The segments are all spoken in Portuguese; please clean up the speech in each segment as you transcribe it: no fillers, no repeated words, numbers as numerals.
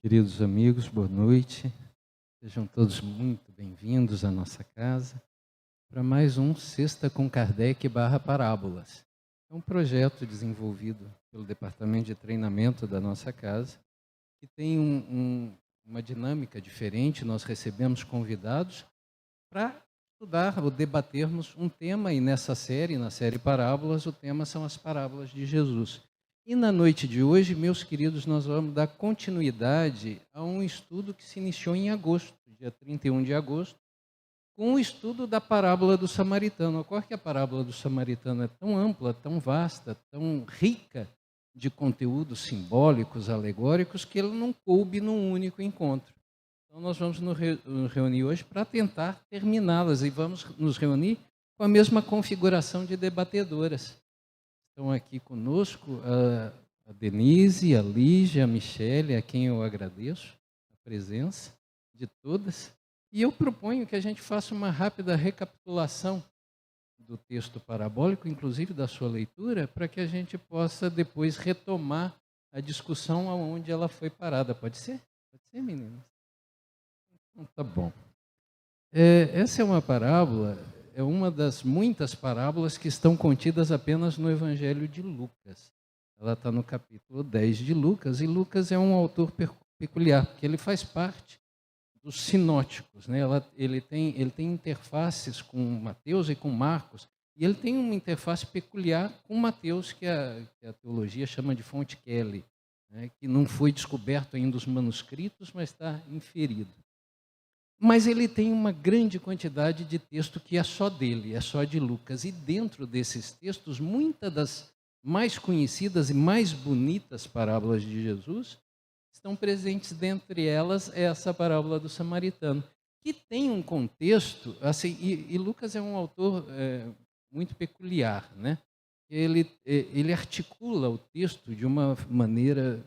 Queridos amigos, boa noite. Sejam todos muito bem-vindos à nossa casa para mais um Sexta com Kardec / Parábolas. É um projeto desenvolvido pelo Departamento de Treinamento da nossa casa, que tem uma dinâmica diferente. Nós recebemos convidados para estudar ou debatermos um tema, e na série Parábolas, o tema são as parábolas de Jesus. E na noite de hoje, meus queridos, nós vamos dar continuidade a um estudo que se iniciou em agosto, dia 31 de agosto, com o estudo da parábola do samaritano. Ocorre que a parábola do samaritano é tão ampla, tão vasta, tão rica de conteúdos simbólicos, alegóricos, que ele não coube num único encontro. Então nós vamos nos reunir hoje para tentar terminá-las, e vamos nos reunir com a mesma configuração de debatedoras. Estão aqui conosco a Denise, a Lígia, a Michele, a quem eu agradeço a presença de todas. E eu proponho que a gente faça uma rápida recapitulação do texto parabólico, inclusive da sua leitura, para que a gente possa depois retomar a discussão aonde ela foi parada. Pode ser? Pode ser, meninas? Então, tá bom. Essa é uma parábola... É uma das muitas parábolas que estão contidas apenas no Evangelho de Lucas. Ela está no capítulo 10 de Lucas, e Lucas é um autor peculiar, porque ele faz parte dos sinóticos, né? Ele tem interfaces com Mateus e com Marcos, e ele tem uma interface peculiar com Mateus, que a teologia chama de fonte Kelly, né? Que não foi descoberto ainda os manuscritos, mas está inferido. Mas ele tem uma grande quantidade de texto que é só dele, é só de Lucas. E dentro desses textos, muitas das mais conhecidas e mais bonitas parábolas de Jesus estão presentes. Dentre elas, essa parábola do samaritano, que tem um contexto, assim, e Lucas é um autor muito peculiar, né? Ele articula o texto de uma maneira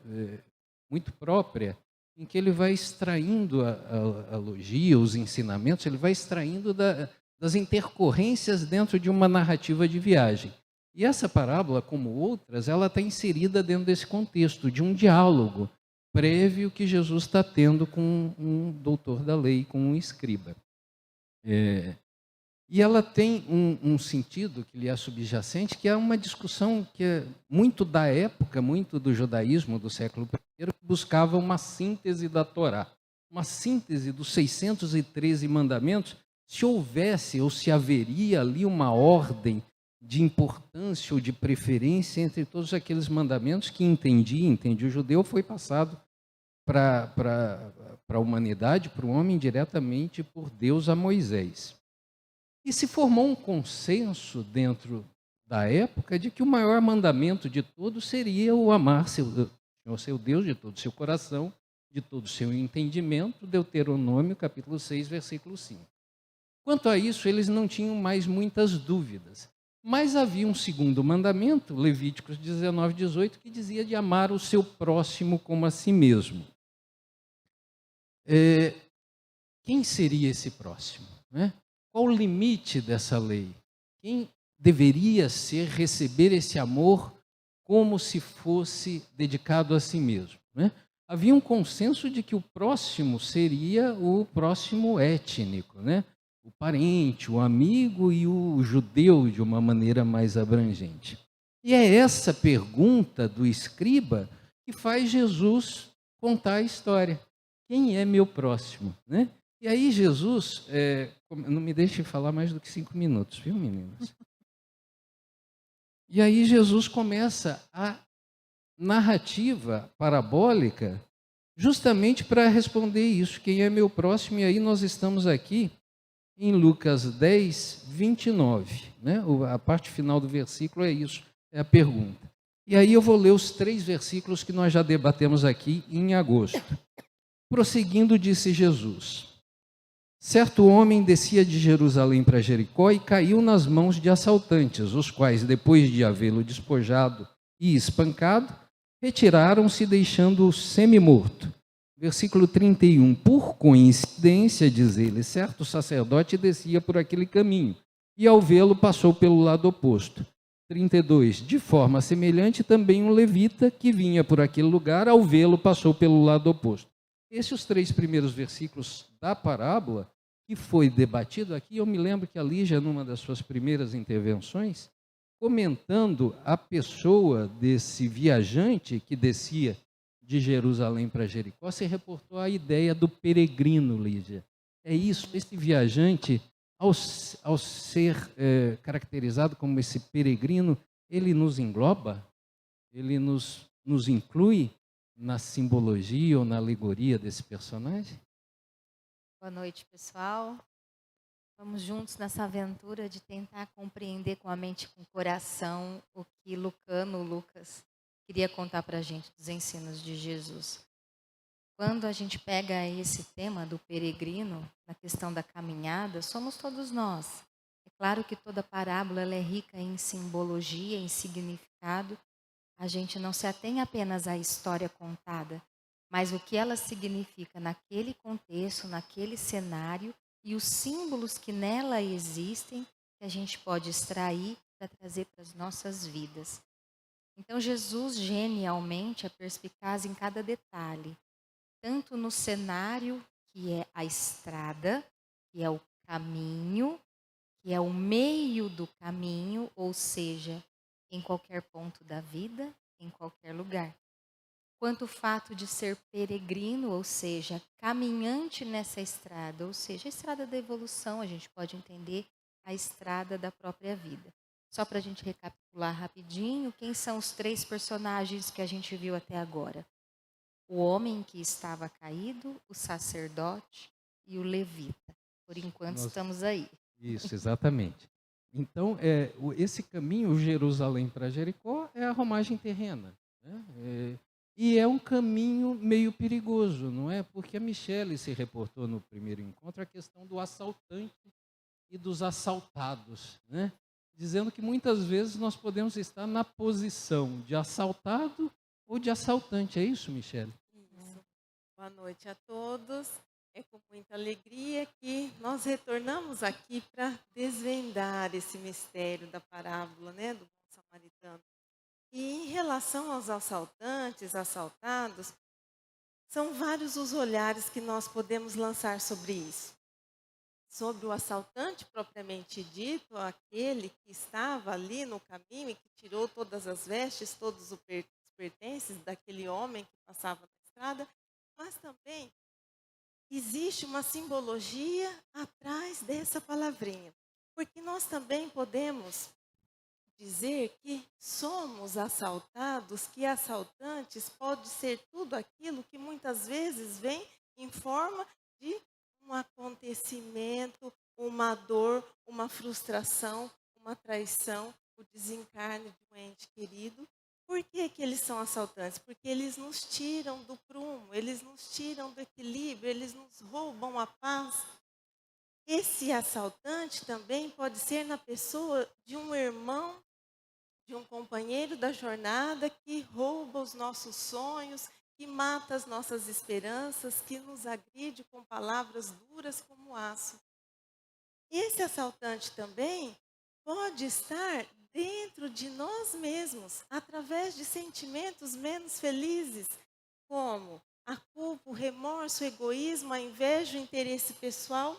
muito própria, em que ele vai extraindo a logia, os ensinamentos, ele vai extraindo das intercorrências dentro de uma narrativa de viagem. E essa parábola, como outras, ela está inserida dentro desse contexto de um diálogo prévio que Jesus está tendo com um doutor da lei, com um escriba. E ela tem um sentido que lhe é subjacente, que é uma discussão que é muito da época, muito do judaísmo do século I, que buscava uma síntese da Torá, uma síntese dos 613 mandamentos, se houvesse ou se haveria ali uma ordem de importância ou de preferência entre todos aqueles mandamentos que entendia o judeu, foi passado para a humanidade, para o homem, diretamente por Deus a Moisés. E se formou um consenso dentro da época de que o maior mandamento de todos seria o amar seu Deus de todo o seu coração, de todo o seu entendimento, Deuteronômio, capítulo 6, versículo 5. Quanto a isso, eles não tinham mais muitas dúvidas. Mas havia um segundo mandamento, Levíticos 19, 18, que dizia de amar o seu próximo como a si mesmo. Quem seria esse próximo, né? Qual o limite dessa lei? Quem deveria receber esse amor como se fosse dedicado a si mesmo, né? Havia um consenso de que o próximo seria o próximo étnico, né? O parente, o amigo e o judeu, de uma maneira mais abrangente. E é essa pergunta do escriba que faz Jesus contar a história. Quem é meu próximo, né? E aí Jesus, não me deixe falar mais do que 5 minutos, viu, meninas? E aí Jesus começa a narrativa parabólica justamente para responder isso, quem é meu próximo. E aí nós estamos aqui em Lucas 10, 29. Né? A parte final do versículo é isso, é a pergunta. E aí eu vou ler os 3 versículos que nós já debatemos aqui em agosto. Prosseguindo, disse Jesus: certo homem descia de Jerusalém para Jericó e caiu nas mãos de assaltantes, os quais, depois de havê-lo despojado e espancado, retiraram-se, deixando-o semi-morto. Versículo 31. Por coincidência, diz ele, certo sacerdote descia por aquele caminho e, ao vê-lo, passou pelo lado oposto. 32. De forma semelhante, também um levita que vinha por aquele lugar, ao vê-lo, passou pelo lado oposto. Esses os 3 primeiros versículos da parábola, que foi debatido aqui, eu me lembro que a Lígia, numa das suas primeiras intervenções, comentando a pessoa desse viajante que descia de Jerusalém para Jericó, se reportou a ideia do peregrino, Lígia. É isso, esse viajante, ao ser caracterizado como esse peregrino, ele nos engloba, ele nos inclui na simbologia ou na alegoria desse personagem? Boa noite, pessoal. Vamos juntos nessa aventura de tentar compreender com a mente e com o coração o que Lucas queria contar para a gente dos ensinos de Jesus. Quando a gente pega esse tema do peregrino, na questão da caminhada, somos todos nós. É claro que toda parábola ela é rica em simbologia, em significado. A gente não se atém apenas à história contada, mas o que ela significa naquele contexto, naquele cenário e os símbolos que nela existem que a gente pode extrair para trazer para as nossas vidas. Então Jesus genialmente é perspicaz em cada detalhe, tanto no cenário que é a estrada, que é o caminho, que é o meio do caminho, ou seja, em qualquer ponto da vida, em qualquer lugar. Quanto o fato de ser peregrino, ou seja, caminhante nessa estrada, ou seja, a estrada da evolução, a gente pode entender a estrada da própria vida. Só para a gente recapitular rapidinho, quem são os 3 personagens que a gente viu até agora? O homem que estava caído, o sacerdote e o levita. Por enquanto estamos aí. Isso, exatamente. Então, esse caminho, Jerusalém para Jericó, é a romagem terrena, né? E é um caminho meio perigoso, não é? Porque a Michele se reportou no primeiro encontro a questão do assaltante e dos assaltados, né? Dizendo que muitas vezes nós podemos estar na posição de assaltado ou de assaltante. É isso, Michele? Isso. Boa noite a todos. É com muita alegria que nós retornamos aqui para desvendar esse mistério da parábola, né, do bom samaritano. E em relação aos assaltantes, assaltados, são vários os olhares que nós podemos lançar sobre isso. Sobre o assaltante propriamente dito, aquele que estava ali no caminho e que tirou todas as vestes, todos os pertences daquele homem que passava na estrada, mas também existe uma simbologia atrás dessa palavrinha. Porque nós também podemos dizer que somos assaltados, que assaltantes pode ser tudo aquilo que muitas vezes vem em forma de um acontecimento, uma dor, uma frustração, uma traição, o desencarne de um ente querido. Por que que eles são assaltantes? Porque eles nos tiram do prumo, eles nos tiram do equilíbrio, eles nos roubam a paz. Esse assaltante também pode ser na pessoa de um irmão, de um companheiro da jornada que rouba os nossos sonhos, que mata as nossas esperanças, que nos agride com palavras duras como aço. Esse assaltante também pode estar dentro de nós mesmos, através de sentimentos menos felizes, como a culpa, o remorso, o egoísmo, a inveja, o interesse pessoal.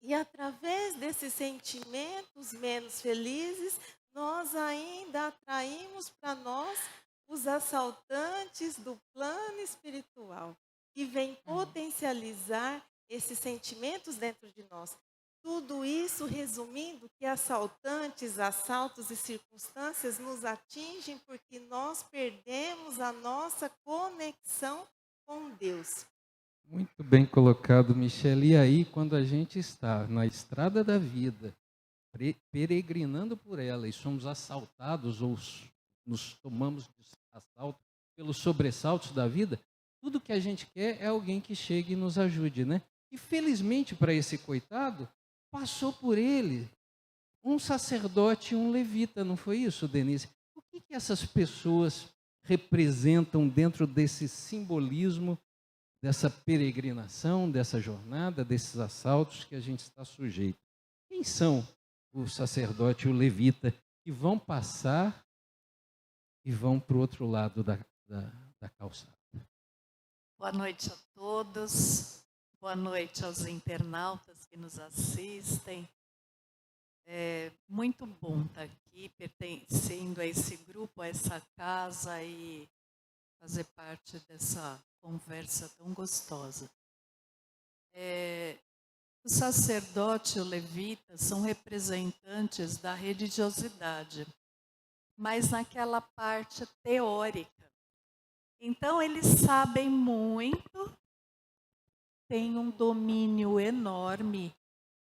E através desses sentimentos menos felizes, nós ainda atraímos para nós os assaltantes do plano espiritual, que vêm potencializar esses sentimentos dentro de nós. Tudo isso resumindo que assaltantes, assaltos e circunstâncias nos atingem porque nós perdemos a nossa conexão com Deus. Muito bem colocado, Michele. E aí, quando a gente está na estrada da vida, peregrinando por ela e somos assaltados ou nos tomamos de assalto pelos sobressaltos da vida, tudo que a gente quer é alguém que chegue e nos ajude, né? E felizmente para esse coitado, passou por ele um sacerdote e um levita, não foi isso, Denise? O que essas pessoas representam dentro desse simbolismo, dessa peregrinação, dessa jornada, desses assaltos que a gente está sujeito? Quem são o sacerdote e o levita que vão passar e vão para o outro lado da calçada? Boa noite a todos, boa noite aos internautas que nos assistem. É muito bom estar aqui, pertencendo a esse grupo, a essa casa e fazer parte dessa conversa tão gostosa. O sacerdote e o levita são representantes da religiosidade, mas naquela parte teórica. Então, eles sabem muito, têm um domínio enorme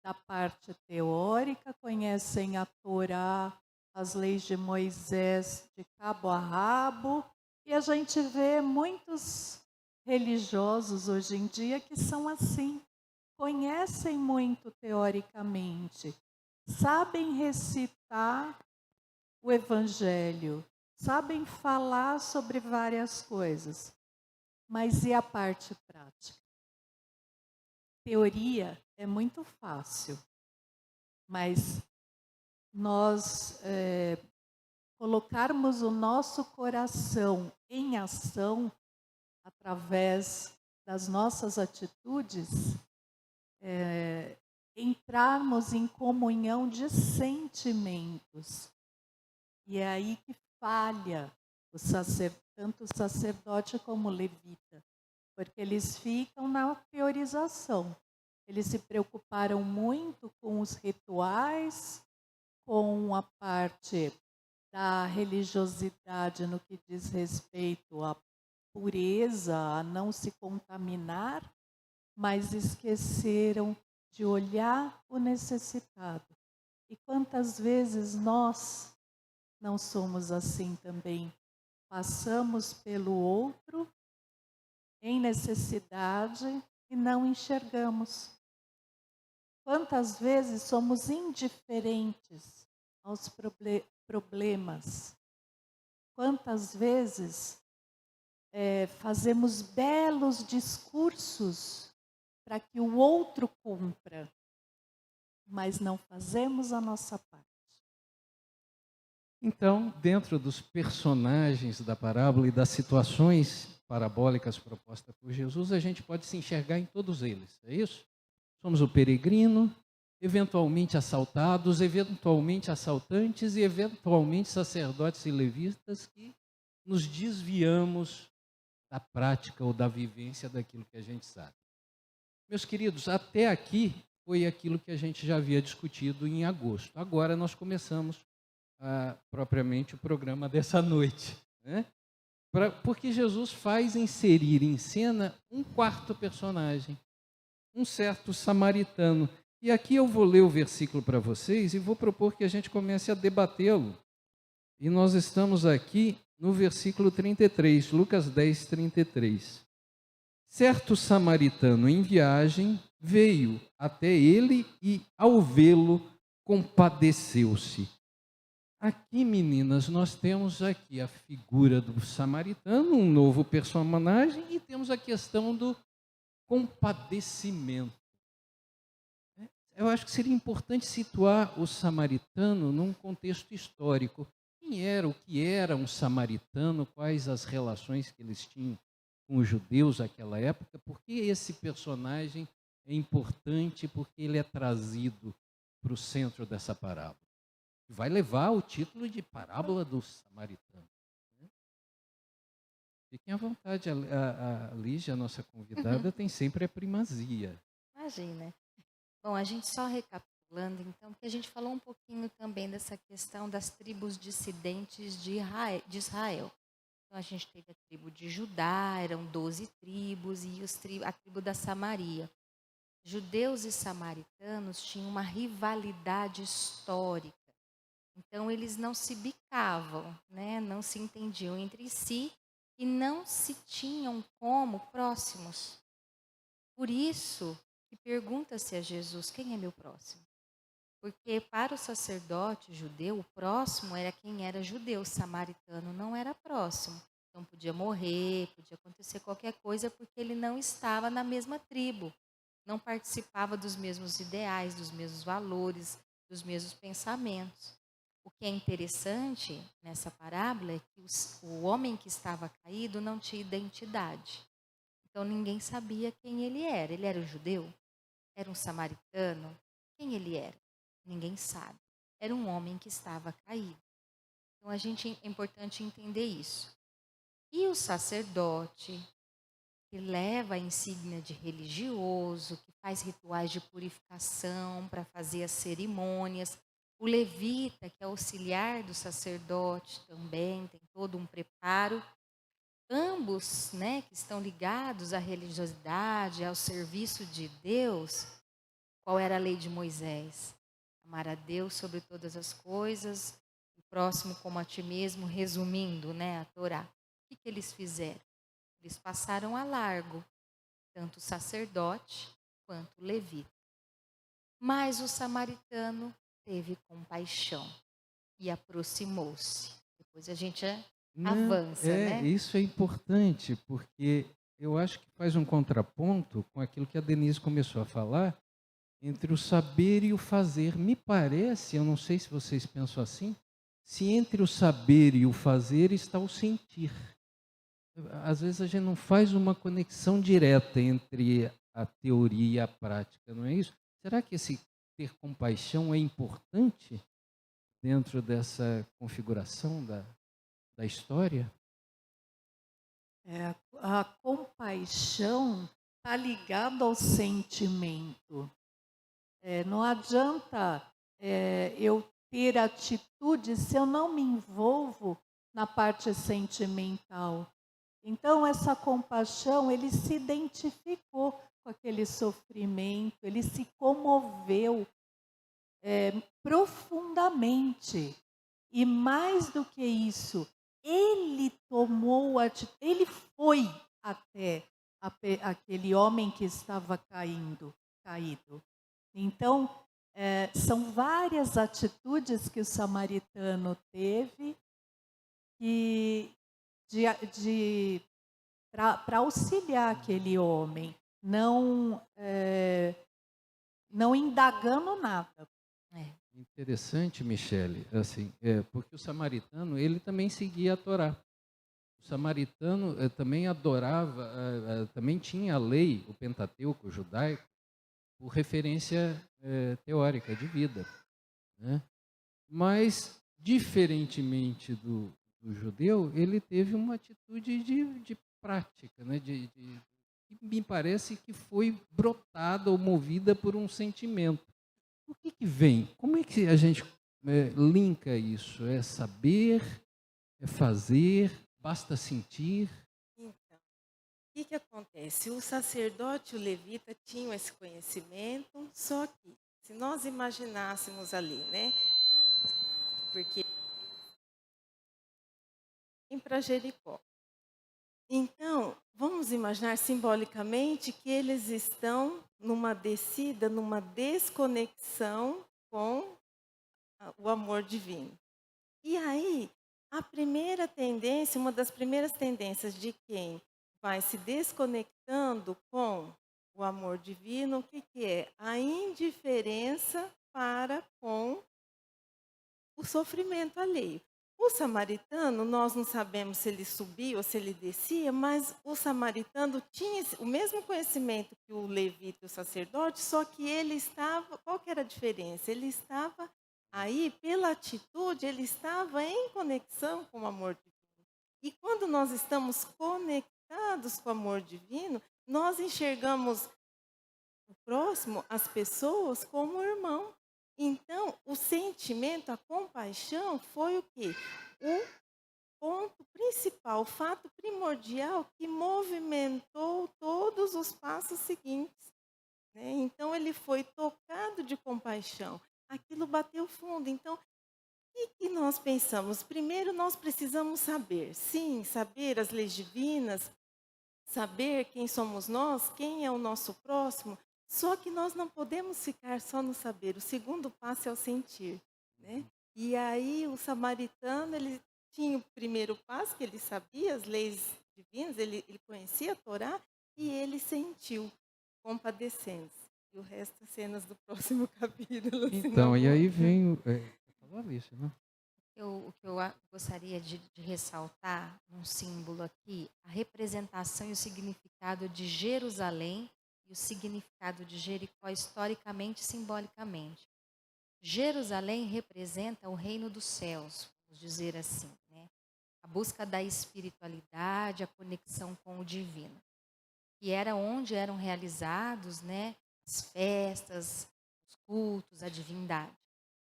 da parte teórica, conhecem a Torá, as leis de Moisés de cabo a rabo, e a gente vê muitos religiosos hoje em dia que são assim, conhecem muito teoricamente, sabem recitar o Evangelho, sabem falar sobre várias coisas, mas e a parte prática? Teoria é muito fácil, mas nós colocarmos o nosso coração em ação através das nossas atitudes, entrarmos em comunhão de sentimentos. E é aí que falha tanto o sacerdote como o levita, porque eles ficam na teorização. Eles se preocuparam muito com os rituais, com a parte da religiosidade no que diz respeito à pureza, a não se contaminar, mas esqueceram de olhar o necessitado. E quantas vezes nós não somos assim também? Passamos pelo outro em necessidade e não enxergamos. Quantas vezes somos indiferentes aos problemas? Quantas vezes fazemos belos discursos para que o outro cumpra, mas não fazemos a nossa parte? Então, dentro dos personagens da parábola e das situações parabólicas propostas por Jesus, a gente pode se enxergar em todos eles, é isso? Somos o peregrino, eventualmente assaltados, eventualmente assaltantes e eventualmente sacerdotes e levitas que nos desviamos da prática ou da vivência daquilo que a gente sabe. Meus queridos, até aqui foi aquilo que a gente já havia discutido em agosto. Agora nós começamos propriamente o programa dessa noite, né? Porque Jesus faz inserir em cena um quarto personagem, um certo samaritano. E aqui eu vou ler o versículo para vocês e vou propor que a gente comece a debatê-lo. E nós estamos aqui no versículo 33, Lucas 10, 33. Certo samaritano em viagem veio até ele e, ao vê-lo, compadeceu-se. Aqui, meninas, nós temos aqui a figura do samaritano, um novo personagem, e temos a questão do compadecimento. Eu acho que seria importante situar o samaritano num contexto histórico. Quem era, o que era um samaritano, quais as relações que eles tinham com os judeus naquela época, por que esse personagem é importante, porque ele é trazido para o centro dessa parábola. Vai levar o título de parábola do samaritano. Fiquem à vontade, a Lígia, a nossa convidada, tem sempre a primazia. Imagina. Bom, a gente só recapitulando, então, porque a gente falou um pouquinho também dessa questão das tribos dissidentes de Israel. Então, a gente teve a tribo de Judá, eram 12 tribos, e a tribo da Samaria. Judeus e samaritanos tinham uma rivalidade histórica. Então, eles não se bicavam, né? Não se entendiam entre si e não se tinham como próximos. Por isso, que pergunta-se a Jesus, quem é meu próximo? Porque para o sacerdote judeu, o próximo era quem era judeu, o samaritano não era próximo. Então, podia morrer, podia acontecer qualquer coisa, porque ele não estava na mesma tribo. Não participava dos mesmos ideais, dos mesmos valores, dos mesmos pensamentos. O que é interessante nessa parábola é que o homem que estava caído não tinha identidade. Então ninguém sabia quem ele era. Ele era um judeu? Era um samaritano? Quem ele era? Ninguém sabe. Era um homem que estava caído. Então é importante entender isso. E o sacerdote, que leva a insígnia de religioso, que faz rituais de purificação para fazer as cerimônias. O levita, que é auxiliar do sacerdote, também tem todo um preparo. Ambos, né, que estão ligados à religiosidade, ao serviço de Deus. Qual era a lei de Moisés? Amar a Deus sobre todas as coisas, o próximo como a ti mesmo, resumindo, né, a Torá. O que eles fizeram? Eles passaram a largo, tanto o sacerdote quanto o levita. Mas o samaritano teve compaixão e aproximou-se. Depois a gente avança, né? Isso é importante, porque eu acho que faz um contraponto com aquilo que a Denise começou a falar, entre o saber e o fazer. Me parece, eu não sei se vocês pensam assim, se entre o saber e o fazer está o sentir. Às vezes a gente não faz uma conexão direta entre a teoria e a prática, não é isso? Será que esse ter compaixão é importante dentro dessa configuração da história? A compaixão está ligada ao sentimento. Não adianta eu ter atitude se eu não me envolvo na parte sentimental. Então, essa compaixão, ele se identificou com aquele sofrimento, ele se comoveu profundamente. E mais do que isso, ele ele foi até aquele homem que estava caído. Então, são várias atitudes que o samaritano teve para auxiliar aquele homem, não indagando nada. Interessante, Michele, assim, porque o samaritano, ele também seguia a Torá. O samaritano também adorava, também tinha a lei, o Pentateuco judaico, por referência teórica de vida, né? Mas, diferentemente do judeu, ele teve uma atitude de prática, né? Que me parece que foi brotada ou movida por um sentimento. O que vem? Como é que a gente linka isso? É saber, é fazer, basta sentir? Então, o que acontece? O sacerdote e o levita tinham esse conhecimento, só que se nós imaginássemos ali, né? Porque vem para Jericó. Então, vamos imaginar simbolicamente que eles estão numa descida, numa desconexão com o amor divino. E aí, a primeira tendência, uma das primeiras tendências de quem vai se desconectando com o amor divino, o que é? A indiferença para com o sofrimento alheio. O samaritano, nós não sabemos se ele subia ou se ele descia, mas o samaritano tinha o mesmo conhecimento que o levita e o sacerdote, só que ele estava, qual que era a diferença? Ele estava aí, pela atitude, ele estava em conexão com o amor divino. E quando nós estamos conectados com o amor divino, nós enxergamos o próximo, as pessoas, como irmão. Então, o sentimento, a compaixão foi o quê? O ponto principal, o fato primordial que movimentou todos os passos seguintes, né? Então, ele foi tocado de compaixão. Aquilo bateu fundo. Então, o que nós pensamos? Primeiro, nós precisamos saber, sim, saber as leis divinas, saber quem somos nós, quem é o nosso próximo. Só que nós não podemos ficar só no saber. O segundo passo é o sentir, né? E aí o samaritano, ele tinha o primeiro passo, que ele sabia as leis divinas, ele conhecia a Torá, e ele sentiu, compadecendo-se. E o resto é cenas do próximo capítulo. Então, e aí vem... falou isso, né? O que eu gostaria de ressaltar num símbolo aqui, a representação e o significado de Jerusalém e o significado de Jericó historicamente e simbolicamente. Jerusalém representa o reino dos céus, vamos dizer assim, né? A busca da espiritualidade, a conexão com o divino. Que era onde eram realizados, né, as festas, os cultos, a divindade.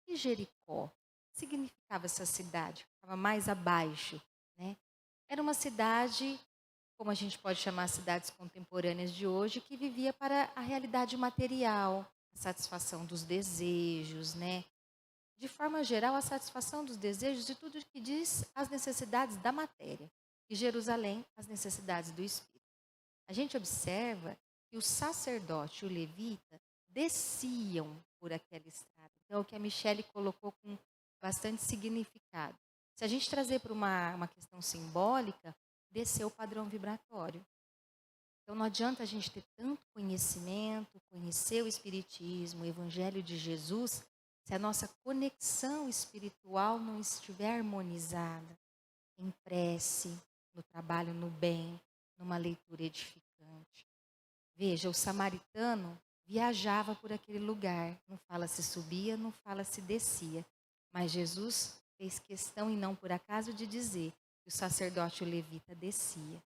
E Jericó? O que significava essa cidade? Ficava mais abaixo, né? Era uma cidade, como a gente pode chamar cidades contemporâneas de hoje, que vivia para a realidade material, a satisfação dos desejos, né? De forma geral, a satisfação dos desejos de tudo que diz as necessidades da matéria. E Jerusalém, as necessidades do espírito. A gente observa que o sacerdote e o levita desciam por aquela estrada. Então, é o que a Michele colocou com bastante significado. Se a gente trazer para uma questão simbólica, desceu o padrão vibratório. Então, não adianta a gente ter tanto conhecimento, conhecer o Espiritismo, o Evangelho de Jesus, se a nossa conexão espiritual não estiver harmonizada em prece, no trabalho no bem, numa leitura edificante. Veja, o samaritano viajava por aquele lugar. Não fala se subia, não fala se descia. Mas Jesus fez questão, e não por acaso, de dizer que o sacerdote e o levita descia.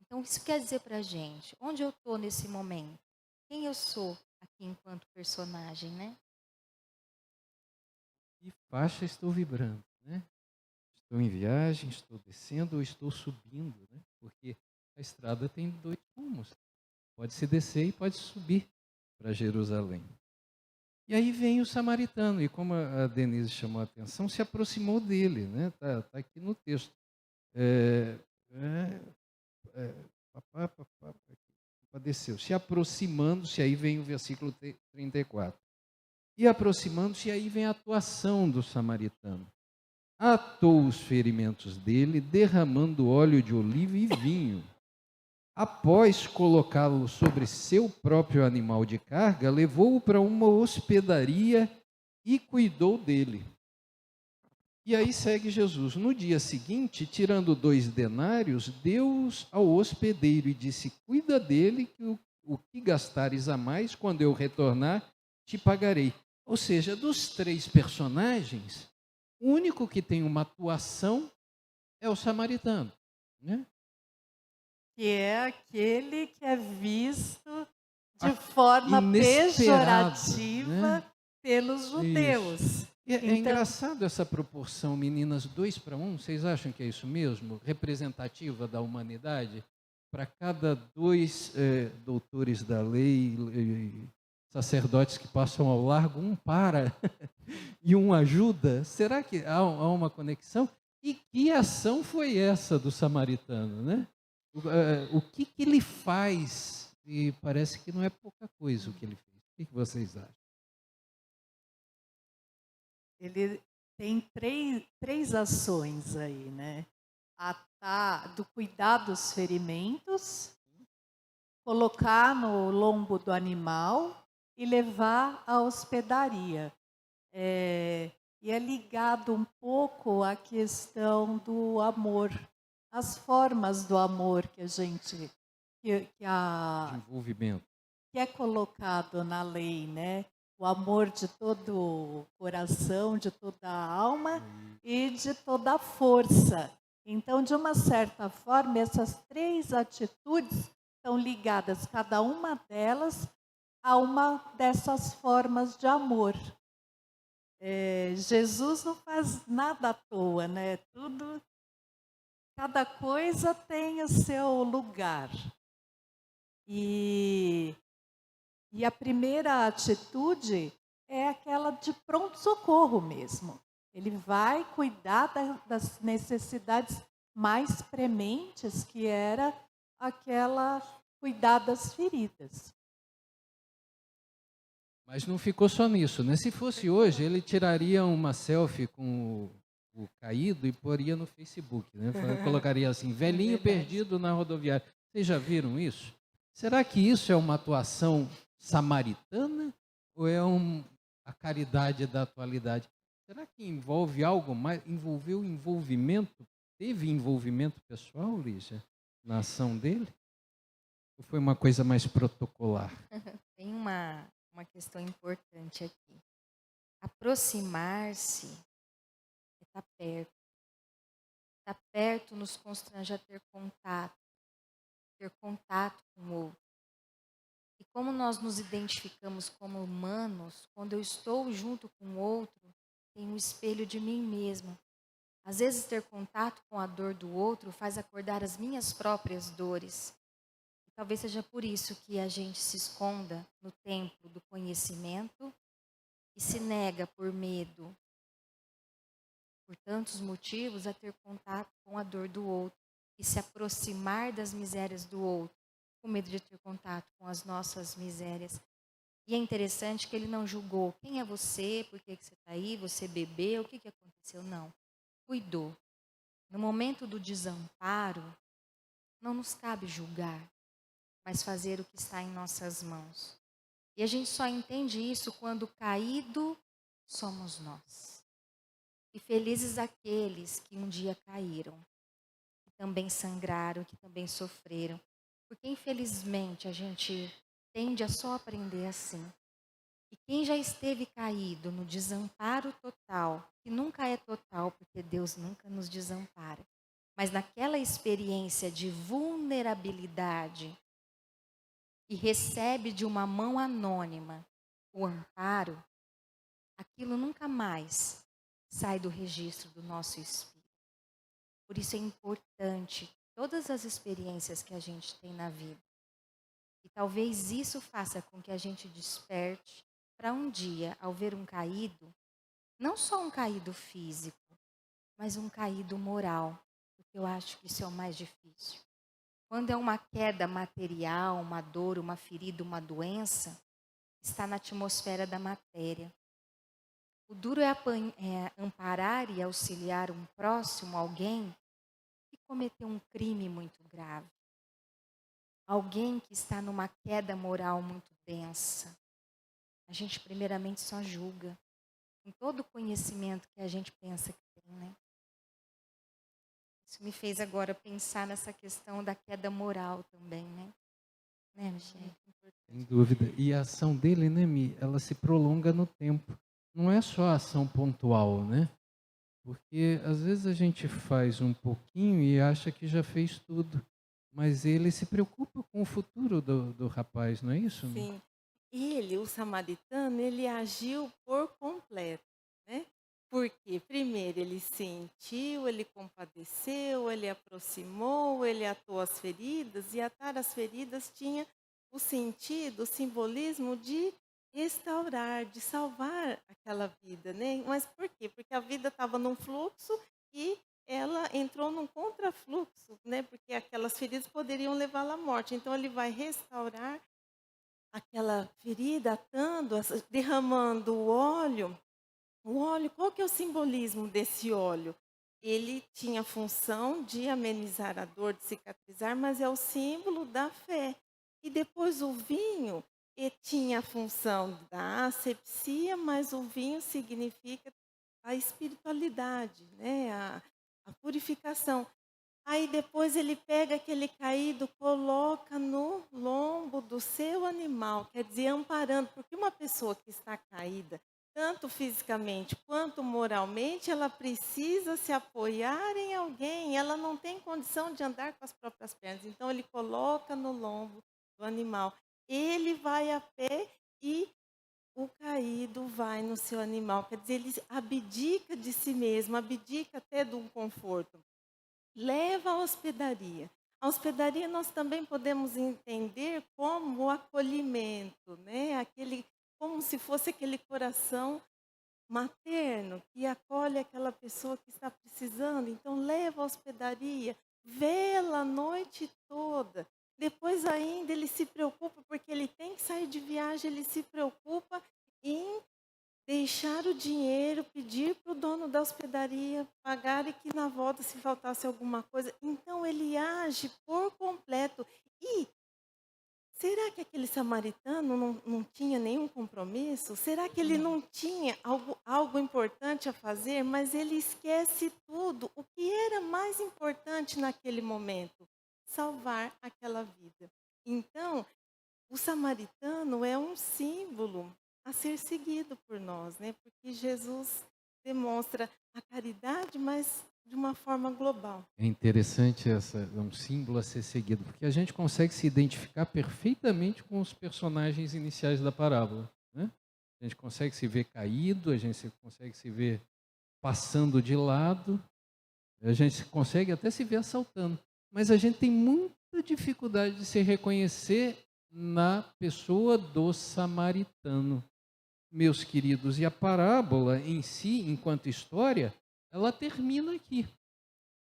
Então, isso quer dizer para a gente, onde eu estou nesse momento? Quem eu sou aqui enquanto personagem, né? Que faixa estou vibrando, né? Estou em viagem, estou descendo ou estou subindo, né? Porque a estrada tem 2 rumos. Pode-se descer e pode subir para Jerusalém. E aí vem o samaritano, e como a Denise chamou a atenção, se aproximou dele, né? Tá aqui no texto. Padeceu. Se aproximando-se, aí vem o versículo 34. E aproximando-se, aí vem a atuação do samaritano. Atou os ferimentos dele, derramando óleo de oliva e vinho. Após colocá-lo sobre seu próprio animal de carga, levou-o para uma hospedaria e cuidou dele. E aí segue Jesus. No dia seguinte, tirando 2 denários, deu-os ao hospedeiro e disse: cuida dele, que o que gastares a mais, quando eu retornar, te pagarei. Ou seja, dos 3 personagens, o único que tem uma atuação é o samaritano, né? Que é aquele que é visto de forma inesperado, pejorativa, né? pelos judeus. Isso. É engraçado essa proporção, meninas, 2 para 1. Vocês acham que é isso mesmo? Representativa da humanidade? Para cada 2 doutores da lei, sacerdotes que passam ao largo, um para e um ajuda. Será que há uma conexão? E que ação foi essa do samaritano, né? O que ele faz? E parece que não é pouca coisa o que ele fez. O que vocês acham? Ele tem três ações aí, né? Do cuidar dos ferimentos, colocar no lombo do animal e levar à hospedaria. E é ligado um pouco à questão do amor, as formas do amor que a gente Desenvolvimento. que é colocado na lei, né? O amor de todo o coração, de toda a alma e de toda a força. Então, de uma certa forma, essas 3 atitudes estão ligadas, cada uma delas, a uma dessas formas de amor. Jesus não faz nada à toa, né? Cada coisa tem o seu lugar. E a primeira atitude é aquela de pronto-socorro mesmo. Ele vai cuidar das necessidades mais prementes, que era aquela cuidar das feridas. Mas não ficou só nisso, né? Se fosse hoje, ele tiraria uma selfie com o caído e poria no Facebook, né? Colocaria assim, velhinho perdido na rodoviária. Vocês já viram isso? Será que isso é uma atuação samaritana ou é a caridade da atualidade? será que envolve algo mais? Envolveu envolvimento? Teve envolvimento pessoal, Lígia, na ação dele? Ou foi uma coisa mais protocolar? Tem uma questão importante aqui. Aproximar-se é estar perto. Estar perto nos constrange a ter contato com o outro. E como nós nos identificamos como humanos, quando eu estou junto com o outro, tem um espelho de mim mesma. Às vezes, ter contato com a dor do outro faz acordar as minhas próprias dores. E talvez seja por isso que a gente se esconda no templo do conhecimento e se nega por medo, por tantos motivos, a ter contato com a dor do outro e se aproximar das misérias do outro, com medo de ter contato com as nossas misérias. E é interessante que ele não julgou quem é você, por que você está aí, você bebeu, o que aconteceu? Não. Cuidou. No momento do desamparo, não nos cabe julgar, mas fazer o que está em nossas mãos. E a gente só entende isso quando caído somos nós. E felizes aqueles que um dia caíram, que também sangraram, que também sofreram. Porque infelizmente a gente tende a só aprender assim. E quem já esteve caído no desamparo total, que nunca é total, porque Deus nunca nos desampara, mas naquela experiência de vulnerabilidade e recebe de uma mão anônima o amparo, aquilo nunca mais sai do registro do nosso espírito. Por isso é importante todas as experiências que a gente tem na vida. E talvez isso faça com que a gente desperte para um dia, ao ver um caído, não só um caído físico, mas um caído moral, porque eu acho que isso é o mais difícil. Quando é uma queda material, uma dor, uma ferida, uma doença, está na atmosfera da matéria. O duro é amparar e auxiliar um próximo, alguém que cometeu um crime muito grave. Alguém que está numa queda moral muito densa. A gente primeiramente só julga, com todo o conhecimento que a gente pensa que tem, né? Isso me fez agora pensar nessa questão da queda moral também, né? Né, Michele? Sem dúvida. E a ação dele, né, Mi, ela se prolonga no tempo. Não é só ação pontual, né? Porque às vezes a gente faz um pouquinho e acha que já fez tudo. Mas ele se preocupa com o futuro do rapaz, não é isso, Mi? Sim. Ele, o samaritano, ele agiu por completo, né? Porque primeiro ele sentiu, ele compadeceu, ele aproximou, ele atou as feridas, e atar as feridas tinha o sentido, o simbolismo de restaurar, de salvar aquela vida, né? Mas por quê? Porque a vida estava num fluxo e ela entrou num contrafluxo, né? Porque aquelas feridas poderiam levá-la à morte. Então ele vai restaurar aquela ferida, atando, derramando o óleo. O óleo, qual que é o simbolismo desse óleo? Ele tinha a função de amenizar a dor, de cicatrizar, mas é o símbolo da fé. E depois o vinho, tinha a função da asepsia, mas o vinho significa a espiritualidade, né? A purificação. Aí depois ele pega aquele caído, coloca no lombo do seu animal, quer dizer, amparando, porque uma pessoa que está caída, tanto fisicamente quanto moralmente, ela precisa se apoiar em alguém, ela não tem condição de andar com as próprias pernas. Então ele coloca no lombo do animal. Ele vai a pé e o caído vai no seu animal, quer dizer, ele abdica de si mesmo, abdica até do conforto. Leva à hospedaria. A hospedaria nós também podemos entender como o acolhimento, né? Como se fosse aquele coração materno que acolhe aquela pessoa que está precisando. Então leva à hospedaria, vela a noite toda. Depois ainda ele se preocupa porque ele tem que sair de viagem, ele se preocupa em deixar o dinheiro, pedir para o dono da hospedaria pagar e que na volta se faltasse alguma coisa. Então ele age por completo. E será será que aquele samaritano não tinha nenhum compromisso? Será que ele não tinha algo importante a fazer? Mas ele esquece tudo. O que era mais importante naquele momento? Salvar aquela vida. Então, o samaritano é um símbolo a ser seguido por nós, né? Porque Jesus demonstra a caridade, mas de uma forma global. É interessante é um símbolo a ser seguido, porque a gente consegue se identificar perfeitamente com os personagens iniciais da parábola, né? A gente consegue se ver caído, a gente consegue se ver passando de lado, a gente consegue até se ver assaltando, mas a gente tem muita dificuldade de se reconhecer na pessoa do samaritano, meus queridos. E a parábola em si, enquanto história, ela termina aqui.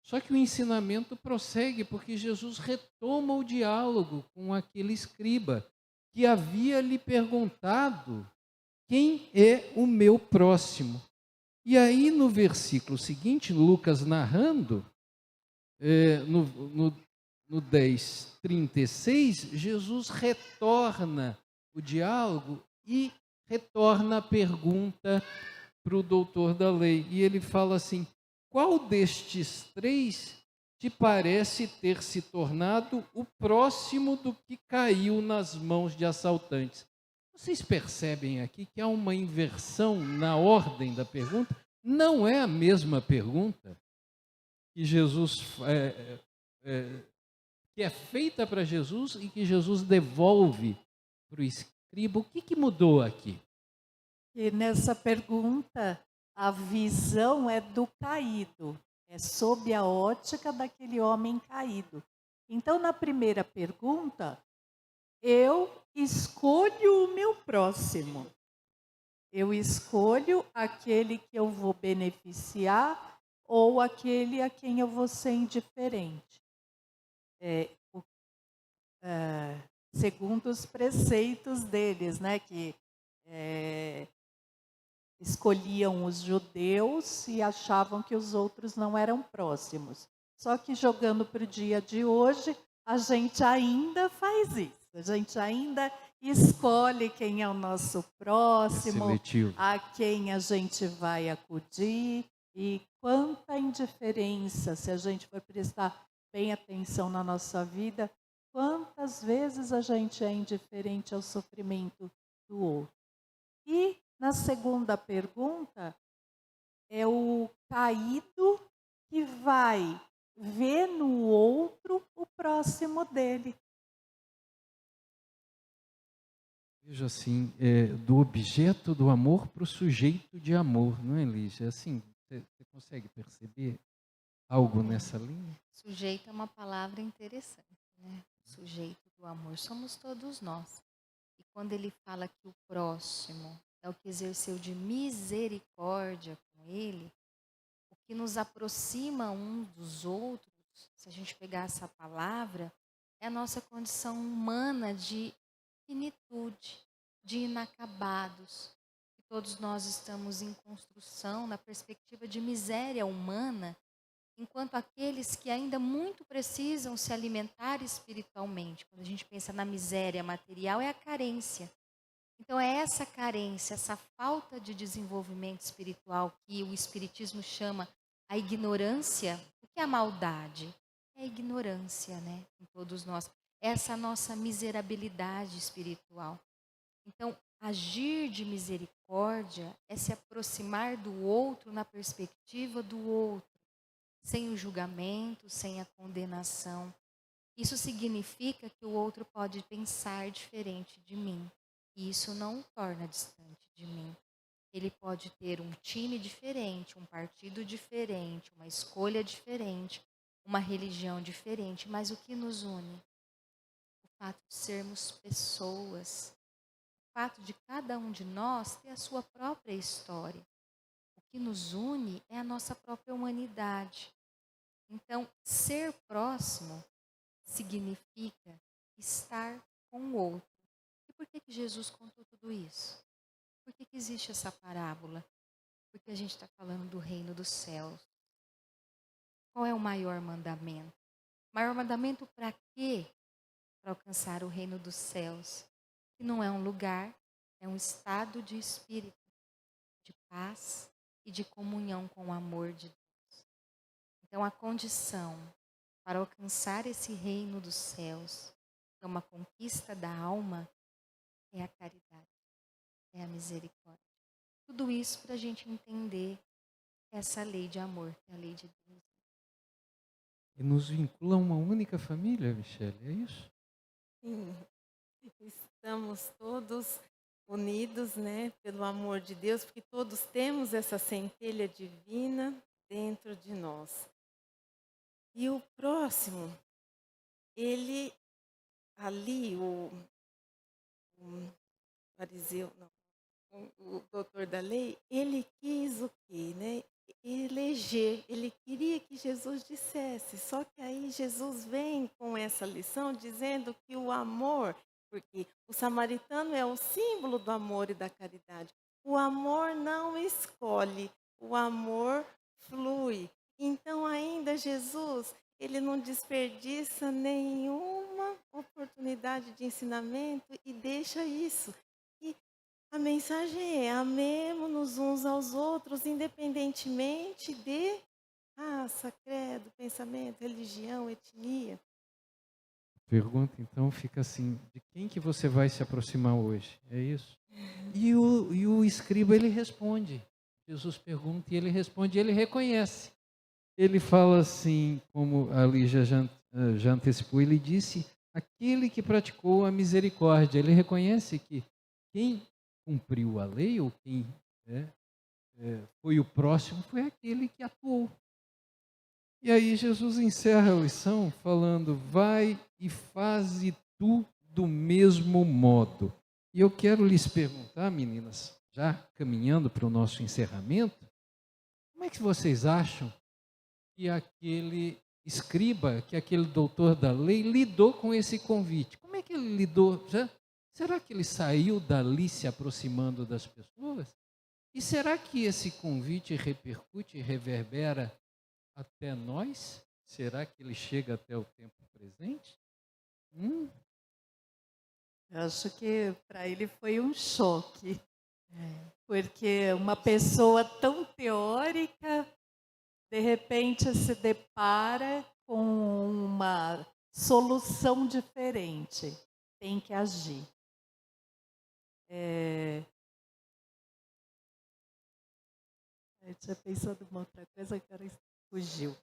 Só que o ensinamento prossegue, porque Jesus retoma o diálogo com aquele escriba que havia lhe perguntado: quem é o meu próximo? E aí, no versículo seguinte, Lucas narrando, no 10:36, Jesus retorna o diálogo e retorna a pergunta para o doutor da lei. E ele fala assim: qual destes três te parece ter se tornado o próximo do que caiu nas mãos de assaltantes? Vocês percebem aqui que há uma inversão na ordem da pergunta? Não é a mesma pergunta que Jesus que é feita para Jesus e que Jesus devolve para o escriba. O que mudou aqui? E nessa pergunta, a visão é do caído, é sob a ótica daquele homem caído. Então, na primeira pergunta, eu escolho o meu próximo. Eu escolho aquele que eu vou beneficiar ou aquele a quem eu vou ser indiferente. Segundo os preceitos deles, né, que escolhiam os judeus e achavam que os outros não eram próximos. Só que jogando para o dia de hoje, a gente ainda faz isso. A gente ainda escolhe quem é o nosso próximo, a quem a gente vai acudir. E quanta indiferença, se a gente for prestar bem atenção na nossa vida, quantas vezes a gente é indiferente ao sofrimento do outro. E na segunda pergunta, é o caído que vai ver no outro o próximo dele. Veja assim, do objeto do amor para o sujeito de amor, não é, Lígia? Assim, você consegue perceber algo nessa linha? Sujeito é uma palavra interessante, né? Sujeito do amor somos todos nós. E quando ele fala que o próximo é o que exerceu de misericórdia com ele, o que nos aproxima uns dos outros, se a gente pegar essa palavra, é a nossa condição humana de finitude, de inacabados. Que todos nós estamos em construção na perspectiva de miséria humana, enquanto aqueles que ainda muito precisam se alimentar espiritualmente. Quando a gente pensa na miséria material, é a carência. Então é essa carência, essa falta de desenvolvimento espiritual que o Espiritismo chama a ignorância. O que é a maldade? É a ignorância, né? Em todos nós. Essa nossa miserabilidade espiritual. Então, agir de misericórdia é se aproximar do outro na perspectiva do outro, sem o julgamento, sem a condenação. Isso significa que o outro pode pensar diferente de mim. E isso não o torna distante de mim. Ele pode ter um time diferente, um partido diferente, uma escolha diferente, uma religião diferente, mas o que nos une? O fato de sermos pessoas, o fato de cada um de nós ter a sua própria história. O que nos une é a nossa própria humanidade. Então, ser próximo significa estar com o outro. E por que Jesus contou tudo isso? Por que existe essa parábola? Porque a gente está falando do reino dos céus. Qual é o maior mandamento? O maior mandamento para quê? para alcançar o reino dos céus, que não é um lugar, é um estado de espírito, de paz e de comunhão com o amor de Deus. Então, a condição para alcançar esse reino dos céus, que é uma conquista da alma, é a caridade, é a misericórdia. Tudo isso para a gente entender essa lei de amor, que é a lei de Deus. E nos vincula a uma única família, Michele, é isso? Sim, estamos todos unidos, né, pelo amor de Deus, porque todos temos essa centelha divina dentro de nós. E o próximo, ele ali, o fariseu, não, o doutor da lei, ele quis o quê, né? Eleger, ele queria que Jesus dissesse, só que aí Jesus vem com essa lição dizendo que o amor, porque o samaritano é o símbolo do amor e da caridade, o amor não escolhe, o amor flui. Então ainda Jesus, ele não desperdiça nenhuma oportunidade de ensinamento e deixa isso. A mensagem é: amemos-nos uns aos outros, independentemente de raça, credo, pensamento, religião, etnia. A pergunta então fica assim: de quem que você vai se aproximar hoje? É isso? E o escriba ele responde. Jesus pergunta e ele responde, e ele reconhece. Ele fala assim, como a Lígia já antecipou, ele disse: aquele que praticou a misericórdia. Ele reconhece que quem cumpriu a lei, ou quem foi o próximo, foi aquele que atuou. E aí Jesus encerra a lição falando: vai e faze tu do mesmo modo. E eu quero lhes perguntar, meninas, já caminhando para o nosso encerramento, como é que vocês acham que aquele escriba, que aquele doutor da lei lidou com esse convite? Como é que ele lidou? Será que ele saiu dali se aproximando das pessoas? E será que esse convite repercute e reverbera até nós? Será que ele chega até o tempo presente? Eu acho que para ele foi um choque, porque uma pessoa tão teórica, de repente se depara com uma solução diferente. Tem que agir. Eu tinha pensado em uma outra coisa, agora fugiu.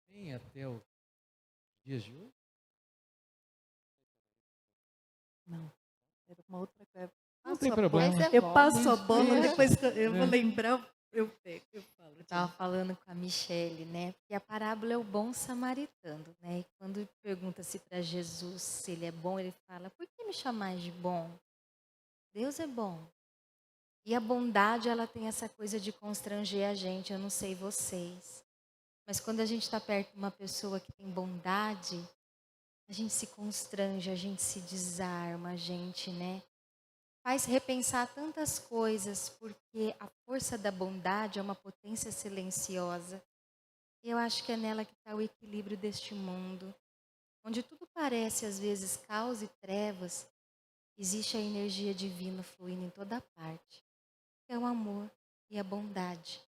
Tem até os dias de hoje? Não, era uma outra coisa. Não tem problema. Eu passo a bola, Isso. depois que eu vou lembrar, eu pego, eu falo. Eu estava falando com a Michele, né? Porque a parábola é o bom samaritano, né? E quando pergunta-se para Jesus se ele é bom, ele fala: por que me chamais de bom? Deus é bom. E a bondade, ela tem essa coisa de constranger a gente, eu não sei vocês. Mas quando a gente está perto de uma pessoa que tem bondade, a gente se constrange, a gente se desarma, a gente, né? Faz repensar tantas coisas, porque a força da bondade é uma potência silenciosa. E eu acho que é nela que está o equilíbrio deste mundo. Onde tudo parece, às vezes, caos e trevas, existe a energia divina fluindo em toda parte. É o amor e a bondade.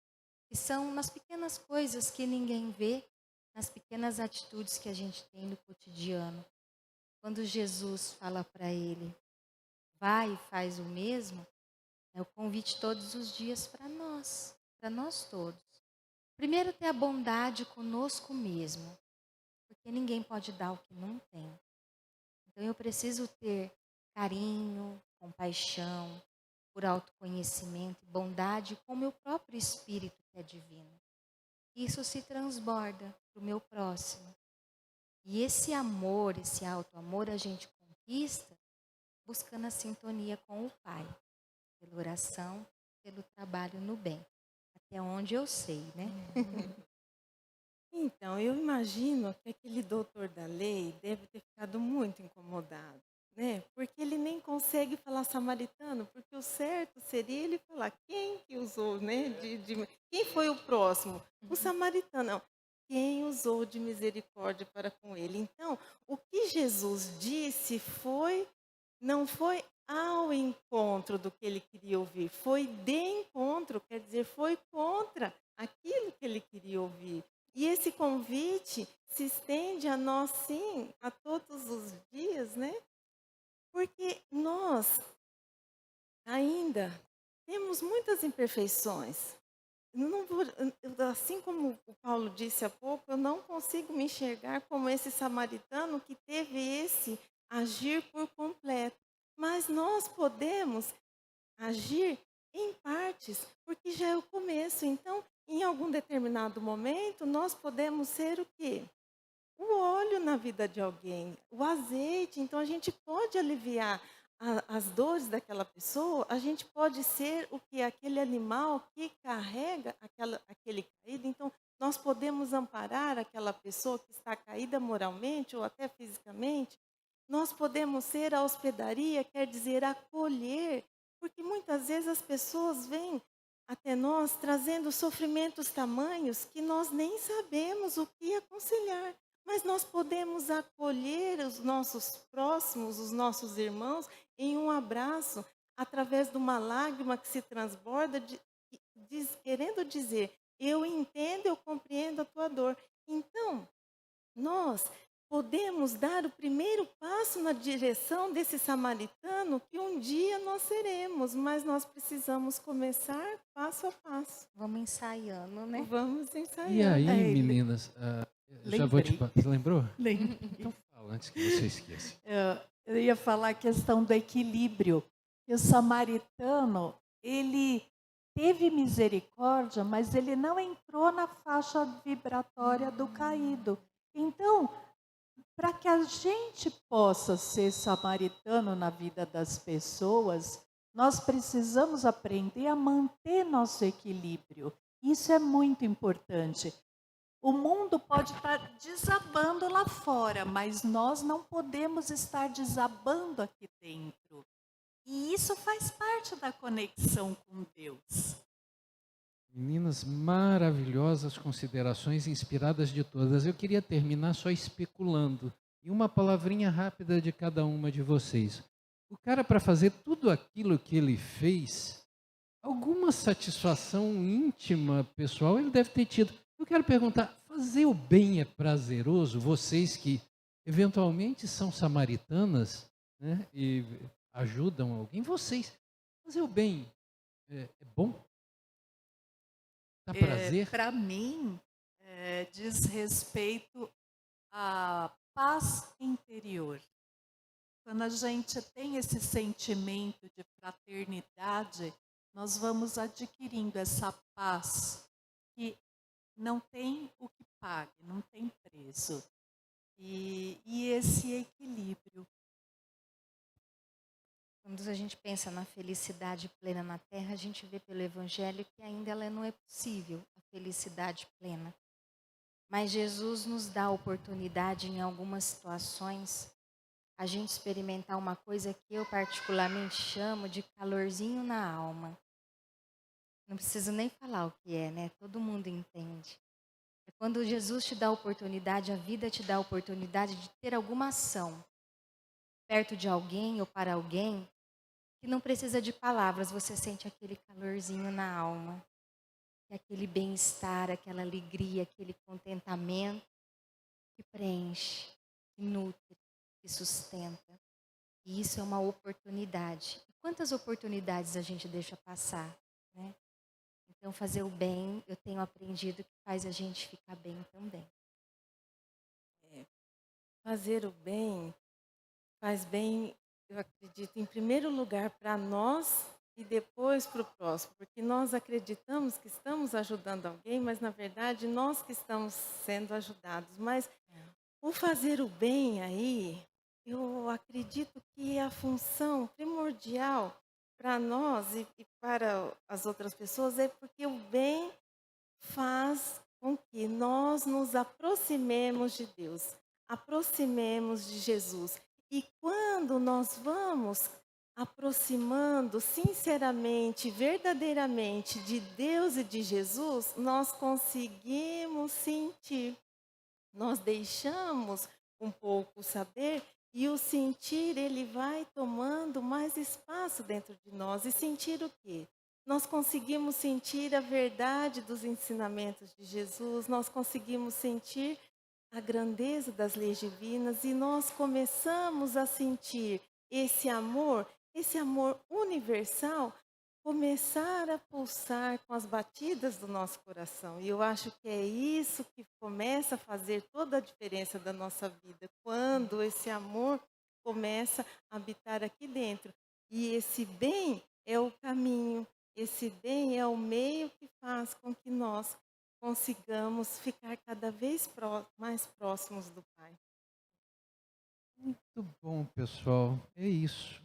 E são nas pequenas coisas que ninguém vê, nas pequenas atitudes que a gente tem no cotidiano. Quando Jesus fala para ele: vai e faz o mesmo, é o convite todos os dias para nós todos. Primeiro, ter a bondade conosco mesmo, porque ninguém pode dar o que não tem. Então, eu preciso ter carinho, compaixão, por autoconhecimento e bondade com o meu próprio espírito, que é divino. Isso se transborda para o meu próximo. E esse amor, esse auto-amor, a gente conquista buscando a sintonia com o Pai, pela oração, pelo trabalho no bem. Até onde eu sei, né? Então, eu imagino que aquele doutor da lei deve ter ficado muito incomodado, né? Porque ele nem consegue falar samaritano, porque o certo seria ele falar quem que usou, né? Quem foi o próximo? O samaritano. Não. quem usou de misericórdia para com ele. Então, o que Jesus disse não foi ao encontro do que ele queria ouvir, foi de encontro, quer dizer, foi contra aquilo que ele queria ouvir. E esse convite se estende a nós, sim, a todos os dias, né? Porque nós ainda temos muitas imperfeições. Assim como o Paulo disse há pouco, eu não consigo me enxergar como esse samaritano que teve esse agir por completo. Mas nós podemos agir em partes, porque já é o começo. Então, em algum determinado momento, nós podemos ser o quê? O óleo na vida de alguém, o azeite. Então, a gente pode aliviar as dores daquela pessoa, a gente pode ser o que? Aquele animal que carrega aquele caído. Então, nós podemos amparar aquela pessoa que está caída moralmente ou até fisicamente. Nós podemos ser a hospedaria, quer dizer, acolher, porque muitas vezes as pessoas vêm até nós trazendo sofrimentos tamanhos que nós nem sabemos o que aconselhar. Mas nós podemos acolher os nossos próximos, os nossos irmãos, em um abraço, através de uma lágrima que se transborda, querendo dizer, eu entendo, eu compreendo a tua dor. Então, nós podemos dar o primeiro passo na direção desse samaritano que um dia nós seremos, mas nós precisamos começar passo a passo. Vamos ensaiando, né? Vamos ensaiando. E aí, É, meninas, já vou te... lembrei. Você lembrou? Lembrei. Então fala antes que você esqueça. Eu ia falar a questão do equilíbrio. Que o samaritano, ele teve misericórdia, mas ele não entrou na faixa vibratória do caído. Então, para que a gente possa ser samaritano na vida das pessoas, nós precisamos aprender a manter nosso equilíbrio. Isso é muito importante. O mundo pode estar desabando lá fora, mas nós não podemos estar desabando aqui dentro. E isso faz parte da conexão com Deus. Meninas, maravilhosas considerações inspiradas de todas. Eu queria terminar só especulando. E uma palavrinha rápida de cada uma de vocês. O cara, para fazer tudo aquilo que ele fez, alguma satisfação íntima, pessoal, ele deve ter tido. Eu quero perguntar, fazer o bem é prazeroso? Vocês que eventualmente são samaritanas, né, e ajudam alguém, vocês, fazer o bem é bom? Dá prazer? Para mim, diz respeito à paz interior. Quando a gente tem esse sentimento de fraternidade, nós vamos adquirindo essa paz que não tem o que pague, não tem preço. E esse equilíbrio. Quando a gente pensa na felicidade plena na Terra, a gente vê pelo Evangelho que ainda ela não é possível, a felicidade plena. Mas Jesus nos dá a oportunidade, em algumas situações, a gente experimentar uma coisa que eu particularmente chamo de calorzinho na alma. Não preciso nem falar o que é, né? Todo mundo entende. É quando Jesus te dá a oportunidade, a vida te dá a oportunidade de ter alguma ação perto de alguém ou para alguém que não precisa de palavras, você sente aquele calorzinho na alma, aquele bem-estar, aquela alegria, aquele contentamento que preenche, que nutre, que sustenta. E isso é uma oportunidade. E quantas oportunidades a gente deixa passar, né? Então, fazer o bem, eu tenho aprendido que faz a gente ficar bem também. Fazer o bem faz bem, eu acredito, em primeiro lugar para nós e depois para o próximo, porque nós acreditamos que estamos ajudando alguém, mas na verdade nós que estamos sendo ajudados. Mas o fazer o bem aí, eu acredito que é a função primordial para nós e para as outras pessoas, é porque o bem faz com que nós nos aproximemos de Deus, aproximemos de Jesus. E quando nós vamos aproximando sinceramente, verdadeiramente de Deus e de Jesus, nós conseguimos sentir nós deixamos um pouco o saber e o sentir, ele vai tomando mais espaço dentro de nós. E sentir o quê? Nós conseguimos sentir a verdade dos ensinamentos de Jesus, nós conseguimos sentir a grandeza das leis divinas e nós começamos a sentir esse amor universal, começar a pulsar com as batidas do nosso coração. E eu acho que é isso que começa a fazer toda a diferença da nossa vida, quando esse amor começa a habitar aqui dentro. E esse bem é o caminho, esse bem é o meio que faz com que nós consigamos ficar cada vez mais próximos do Pai. Muito bom, pessoal. É isso.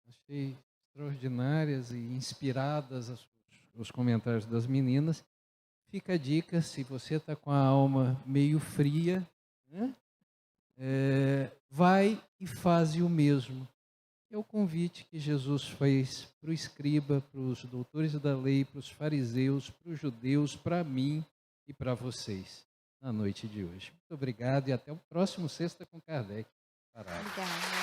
Achei extraordinárias e inspiradas os comentários das meninas. Fica a dica, se você está com a alma meio fria, né? Vai e faze o mesmo. É o convite que Jesus fez para o escriba, para os doutores da lei, para os fariseus, para os judeus, para mim e para vocês, na noite de hoje. Muito obrigado e até o próximo Sexta com Kardec. Parado. Obrigada.